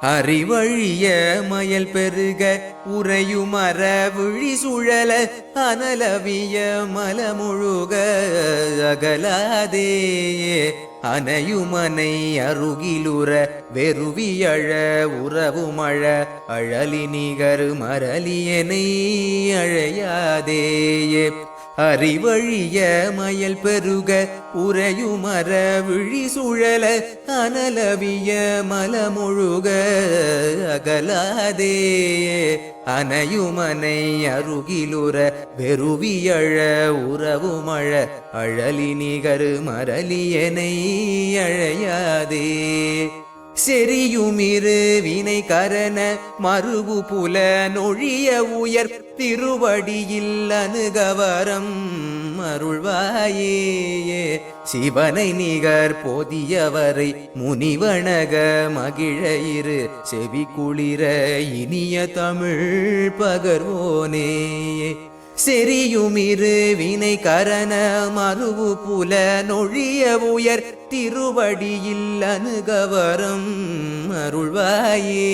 அறிவழிய மயல் பெருக உறையுமர விழி சுழல அனலவிய மலமுழுக அகலாதே அனையுமனை அருகிலுற வெறுவியழ உறவுமழ அழலி நிகர் மரலியனை அழையாதேயே அறிவழிய மயல் பெருக உறையுமர விழி சுழல அனலவிய மலமுழுக அகலாதே அனையுமனை அருகிலுற வெறுவியழ உறவுமழ அழலி நிகர் மரலியனை அழையாதே செரியுமிரு வினை கரண மறுபு புல நொழிய உயர் திருவடியில் அணுகவரம் அருள்வாயே சிவனை நிகர் போதியவரை முனிவணக மகிழ இரு செவி குளிர இனிய தமிழ் பகர்வோனே செரியுமிரு வினை கரண மறுவு புல நொழிய உயர் திருவடியில் அணுகவரம் அருள்வாயே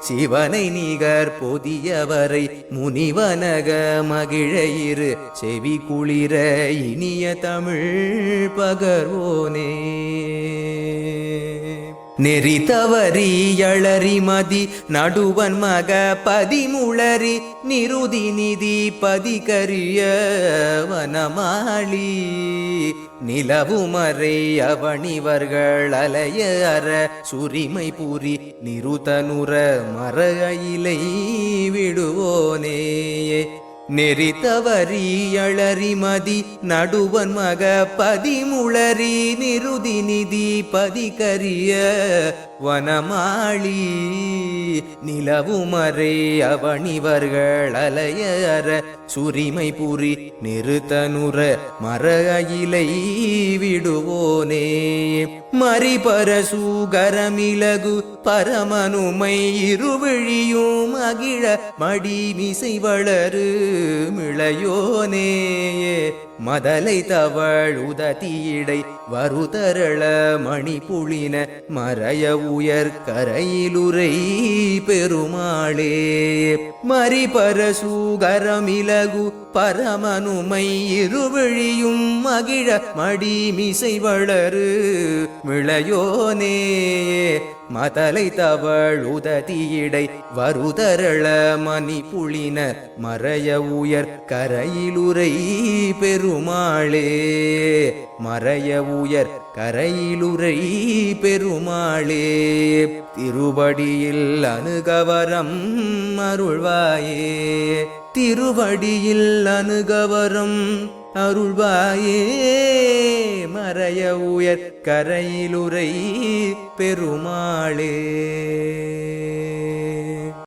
சிவனை நிகர் பொதியவரை முனிவனக மகிழ இரு செவி குளிர இனிய தமிழ் பகர்வோனே நெறி தவறி யளரி மதி நடுவன் மக பதிமுளரி நிருதி நிதி பதிகரிய வனமாளி நிலவுமறை அவனிவர்கள் அலைய அற சுரிமை புரி நிருதனுர மறையிலை விடுவோனே நெறி தவறி யளரி மதி நடுவன் மக பதிமுளரி நிருதி நிதி பதிகரிய வனமாளி நிலவுமறை அவனிவர்கள் அலைய அற சுரிமை புரி நிறுத்தனுர மறையிலை விடுவோனே மறிபர சூகரமிலகு பரமனுமை இருவிழியும் அகிழ மடி மிசை வளரு மிளையோனே மதலை தவழ் உதத்தியிடை வருதரள மணிப்புளின மறைய உயர் கரையிலுரை பெருமாளே மறிபர சூகரமிலகு பரமனுமை இருவிழியும் மகிழ மடி மிசை வளரு மிளையோனே மதலை தவழ் உதத்தியிடை வருதரள மணிப்புளின மறைய உயர் கரையிலுரை பெருமாளே மறைய உயர் கரையிலுரை பெருமாளே திருவடியில் அணுகவரம் அருள்வாயே திருவடியில் அணுகவரம் அருள்வாயே மறைய உயர் கரையிலுரை பெருமாளே.